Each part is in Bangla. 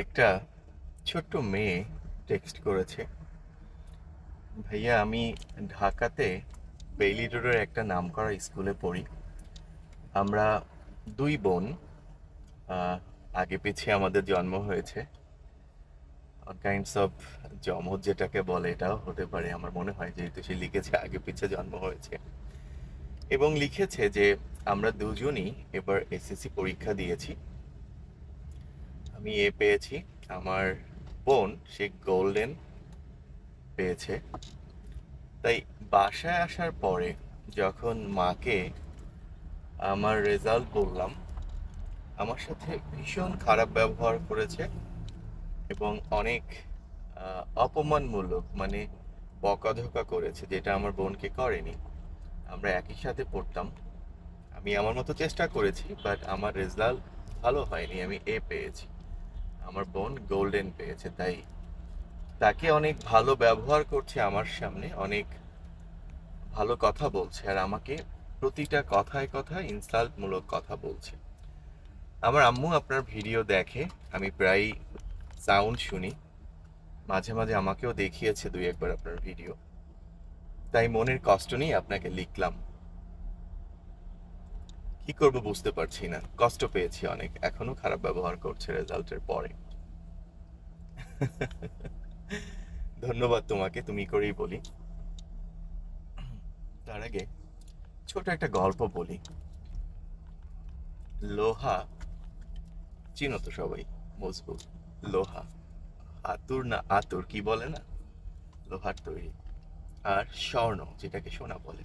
একটা ছোট্ট মেয়ে টেক্সট করেছে, ভাইয়া আমি ঢাকাতে বেইলি রোডের একটা নামকরা স্কুলে পড়ি। আমরা দুই বোন, আহ, আগে পিছিয়ে আমাদের জন্ম হয়েছে। কাইন্ডস অফ জমজ যেটাকে বলে এটাও হতে পারে আমার মনে হয়, যেহেতু সে লিখেছে আগে পিছিয়ে জন্ম হয়েছে এবং লিখেছে যে আমরা দুজনই এবার এসএসসি পরীক্ষা দিয়েছি। আমি এ পেয়েছি, আমার বোন সে গোল্ডেন পেয়েছে। তাই বাসায় আসার পরে যখন মাকে আমার রেজাল্ট বললাম, আমার সাথে ভীষণ খারাপ ব্যবহার করেছে এবং অনেক অপমানমূলক, মানে বকাঝকা করেছে, যেটা আমার বোনকে করেনি। আমরা একই সাথে পড়তাম। আমি আমার মতো চেষ্টা করেছি, বাট আমার রেজাল্ট ভালো হয়নি, আমি এ পেয়েছি। আমার বোন গোল্ডেন পেয়েছে। তাই তাকে অনেক ভালো ব্যবহার করছে আমার সামনে, অনেক ভালো কথা বলছে, আর আমাকে প্রতিটা কথায় কথায় ইনসাল্ট মূলক কথা বলছে। আমার আম্মু আপনার ভিডিও দেখে, আমি প্রায় সাউন্ড শুনি, মাঝে মাঝে আমাকেও দেখিয়েছে দুই একবার আপনার ভিডিও। তাই মনের কষ্ট নিয়ে আপনাকে লিখলাম। কি করব বুঝতে পারছি না, কষ্ট পেয়েছি অনেক, এখনো খারাপ ব্যবহার করছে রেজাল্টের পরে। ধন্যবাদ তোমাকে, তুমি করেই বলি। তার আগে ছোট একটা গল্প বলি। লোহা চিনো তো সবাই, মজবুত লোহা। আতুর না আতুর কি বলে না, লোহার তৈরি। আর স্বর্ণ, যেটাকে সোনা বলে।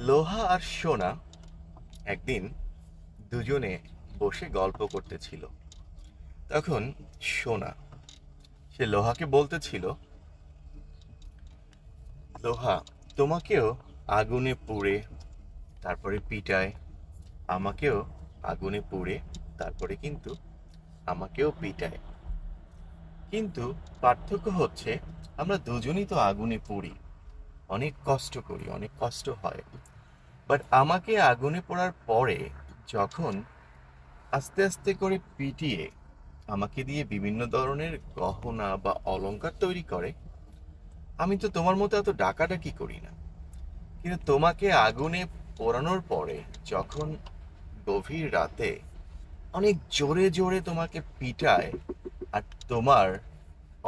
লোহা আর সোনা একদিন দুজনে বসে গল্প করতেছিল। তখন সোনা সে লোহাকে বলতেছিল, লোহা তোমাকেও আগুনে পুড়ে তারপরে পিটায়, আমাকেও আগুনে পুড়ে তারপরে কিন্তু আমাকেও পিটায়। কিন্তু পার্থক্য হচ্ছে আমরা দুজনই তো আগুনে পুড়ি, অনেক কষ্ট করি, অনেক কষ্ট হয়। বাট আমাকে আগুনে পোড়ার পরে যখন আস্তে আস্তে করে পিটিয়ে আমাকে দিয়ে বিভিন্ন ধরনের গহনা বা অলংকার তৈরি করে, আমি তো তোমার মতো এত ডাকাডাকি করি না। কিন্তু তোমাকে আগুনে পোড়ানোর পরে যখন গভীর রাতে অনেক জোরে জোরে তোমাকে পিটায়, আর তোমার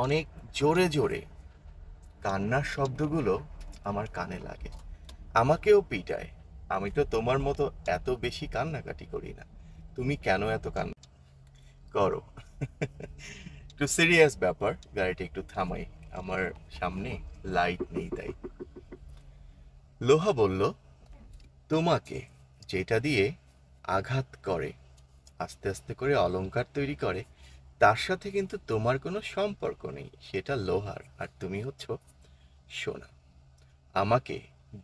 অনেক জোরে জোরে কান্নার শব্দগুলো আমার কানে লাগে। আমাকেও পিটায়, আমি তো তোমার মতো এত বেশি কান্নাকাটি করি না, তুমি কেন এত কান্না করো? একটু সিরিয়াস ব্যাপার, গাড়িটা একটু থামাই, আমার সামনে লাইট নেই তাই। লোহা বলল, তোমাকে যেটা দিয়ে আঘাত করে, আস্তে আস্তে করে অলংকার তৈরি করে, তার সাথে কিন্তু তোমার কোনো সম্পর্ক নেই, সেটা লোহার, আর তুমি হচ্ছ সোনা। আমাকে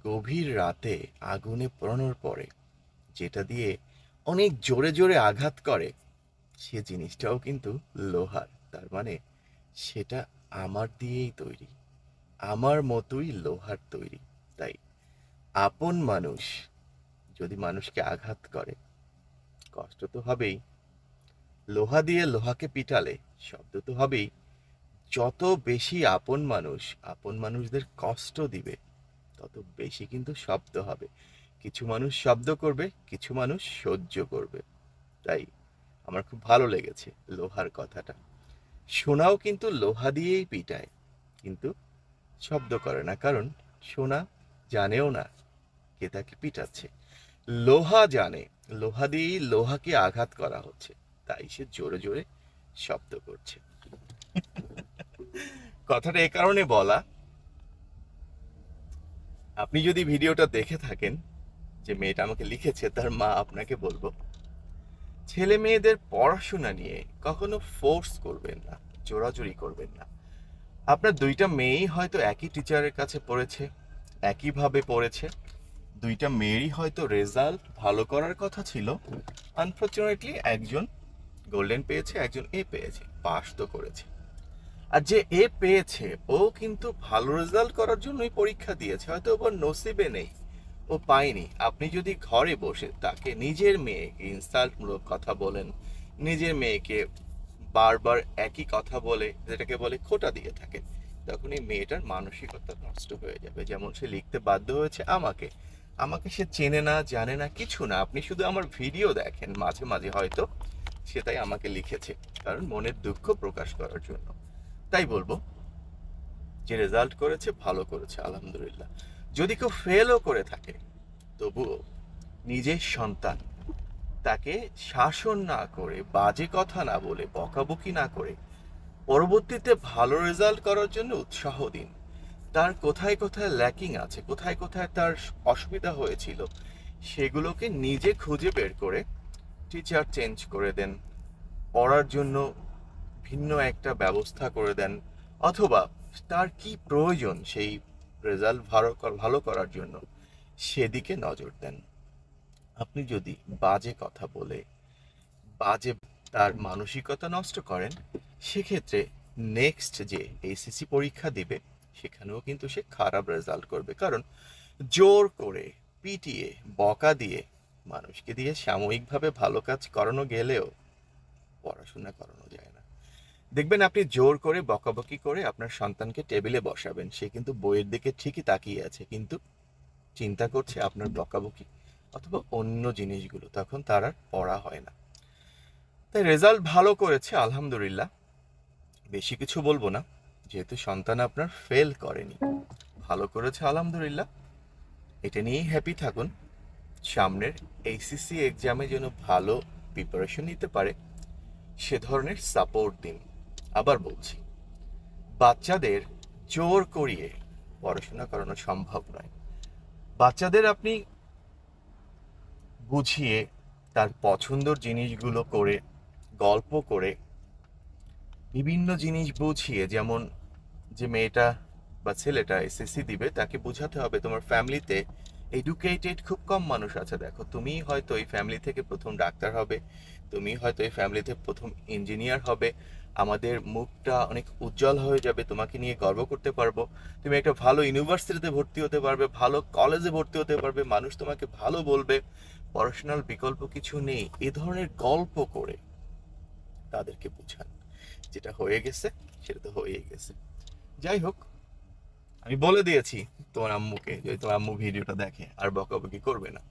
গভীর রাতে আগুনে পোড়ানোর পরে যেটা দিয়ে অনেক জোরে জোরে আঘাত করে, সে জিনিসটাও কিন্তু লোহার, তার মানে সেটা আমার দিয়েই তৈরি, আমার মতোই লোহার তৈরি। তাই আপন মানুষ যদি মানুষকে আঘাত করে, কষ্ট তো হবেই। লোহা দিয়ে লোহাকে পিটালে শব্দ তো হবেই। যত বেশি আপন মানুষদের কষ্ট দিবে, তত বেশি কিন্তু শব্দ হবে। কিছু মানুষ শব্দ করবে, কিছু মানুষ সহ্য করবে। তাই আমার খুব ভালো লেগেছে লোহার কথাটা। সোনাও কিন্তু লোহা দিয়েই পিটায়, কিন্তু শব্দ করে না, কারণ সোনা জানেও না কে তাকে পিটাচ্ছে। লোহা জানে লোহা দিয়েই লোহাকে আঘাত করা হচ্ছে, তাই সে জোরে জোরে শব্দ করছে। কথাটা এ কারণে বলা, আপনি যদি ভিডিওটা দেখে থাকেন, যে মেয়েটা আমাকে লিখেছে তার মা, আপনাকে বলবো ছেলে মেয়েদের পড়াশোনা নিয়ে কখনো ফোর্স করবেন না, জোরাজুরি করবেন না। আপনার দুইটা মেয়েই হয়তো একই টিচারের কাছে পড়েছে, একইভাবে পড়েছে, দুইটা মেয়েরই হয়তো রেজাল্ট ভালো করার কথা ছিল। আনফর্চুনেটলি একজন গোল্ডেন পেয়েছে, একজন এ পেয়েছে, পাস তো করেছে। আর যে এ পেয়েছে ও কিন্তু ভালো রেজাল্ট করার জন্যই পরীক্ষা দিয়েছে, হয়তো ওর নসিবে নেই, ও পায়নি। আপনি যদি ঘরে বসে তাকে নিজের মেয়েকে ইনসাল্টমূলক কথা বলেন, নিজের মেয়েকে বারবার একই কথা বলে, যেটাকে বলে খোঁটা দিয়ে থাকে, তখন এই মেয়েটার মানসিকতা নষ্ট হয়ে যাবে। যেমন সে লিখতে বাধ্য হয়েছে আমাকে, আমাকে সে চেনে না, জানে না, কিছু না, আপনি শুধু আমার ভিডিও দেখেন মাঝে মাঝে হয়তো, সেটাই আমাকে লিখেছে, কারণ মনের দুঃখ প্রকাশ করার জন্য। তাই বলবো, যে রেজাল্ট করেছে ভালো করেছে আলহামদুলিল্লাহ। যদি কেউ ফেলও করে থাকে, তবুও নিজের সন্তান, তাকে শাসন না করে, বাজে কথা না বলে, বকাবকি না করে পরবর্তীতে ভালো রেজাল্ট করার জন্য উৎসাহ দিন। তার কোথায় কোথায় ল্যাকিং আছে, কোথায় কোথায় তার অসুবিধা হয়েছিল, সেগুলোকে নিজে খুঁজে বের করে টিচার চেঞ্জ করে দেন, পড়ার জন্য ভিন্ন একটা ব্যবস্থা করে দেন, অথবা তার কি প্রয়োজন সেই রেজাল্ট ভালো করার জন্য সেদিকে নজর দেন। আপনি যদি বাজে কথা বলে, বাজে তার মানসিকতা নষ্ট করেন, সেক্ষেত্রে নেক্সট যে এইচএসসি পরীক্ষা দিবে সেখানেও কিন্তু সে খারাপ রেজাল্ট করবে। কারণ জোর করে, পিটিয়ে, বকা দিয়ে, মানুষকে দিয়ে সাময়িকভাবে ভালো কাজ করানো গেলেও পড়াশোনা করানো যায় না। দেখবেন আপনি জোর করে, বকাবকি করে আপনার সন্তানকে টেবিলে বসাবেন, সে কিন্তু বইয়ের দিকে ঠিকই তাকিয়ে আছে, কিন্তু চিন্তা করছে আপনার বকাবকি অথবা অন্য জিনিসগুলো, তখন তার আর পড়া হয় না। তাই রেজাল্ট ভালো করেছে আলহামদুলিল্লাহ, বেশি কিছু বলবো না, যেহেতু সন্তান আপনার ফেল করেনি, ভালো করেছে আলহামদুলিল্লাহ, এটা নিয়েই হ্যাপি থাকুন। সামনের এইচএসসি এক্সামে যেন ভালো প্রিপারেশন নিতে পারে সে ধরনের সাপোর্ট দিন। আবার বলছি, বাচ্চাদের জোর করিয়ে পড়াশোনা করানো সম্ভব নয়। বাচ্চাদের আপনি বুঝিয়ে, তার পছন্দের জিনিসগুলো করে, গল্প করে, বিভিন্ন জিনিস বুঝিয়ে, যেমন যে মেয়েটা বা ছেলেটা এসএসসি দিবে তাকে বোঝাতে হবে তোমার ফ্যামিলিতে এডুকেটেড খুব কম মানুষ আছে। দেখো, তুমি হয়তো এই ফ্যামিলি থেকে প্রথম ডাক্তার হবে, তুমি হয়তো এই ফ্যামিলিতে প্রথম ইঞ্জিনিয়ার হবে, আমাদের মুখটা অনেক উজ্জ্বল হয়ে যাবে, তোমাকে নিয়ে গর্ব করতে পারবো, তুমি একটা ভালো ইউনিভার্সিটিতে ভর্তি হতে পারবে, ভালো কলেজে ভর্তি হতে পারবে, মানুষ তোমাকে ভালো বলবে, পড়াশোনার বিকল্প কিছু নেই, এ ধরনের গল্প করে তাদেরকে বোঝান। যেটা হয়ে গেছে সেটা তো হয়েই গেছে। যাই হোক, আমি বলে দিয়েছি তোমার আম্মুকে, যদি তোমার আম্মু ভিডিওটা দেখে আর বকাবকি করবে না।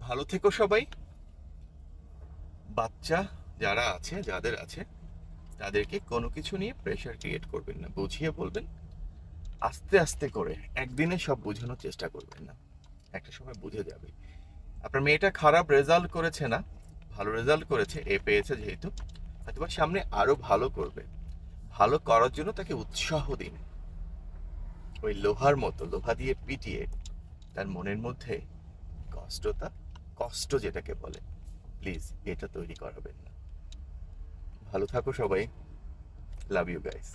ভালো থেকো সবাই। বাচ্চা যারা আছে, যাদের আছে, তাদেরকে কোনো কিছু নিয়ে প্রেশার ক্রিয়েট করবেন না, বুঝিয়ে বলবেন, আস্তে আস্তে করে, একদিনে সব বোঝানোর চেষ্টা করবেন না, একটা সময় বুঝে যাবে। আপনার মেয়েটা খারাপ রেজাল্ট করেছে না, ভালো রেজাল্ট করেছে, এ পেয়েছে যেহেতু, হয়তোবা সামনে আরো ভালো করবে, ভালো করার জন্য তাকে উৎসাহ দিন। ওই লোহার মতো, লোহা দিয়ে পিটিয়ে তার মনের মধ্যে কষ্ট যেটাকে বলে, প্লিজ এটা তৈরি করাবেন না। ভালো থাকো সবাই, লাভ ইউ গাইস।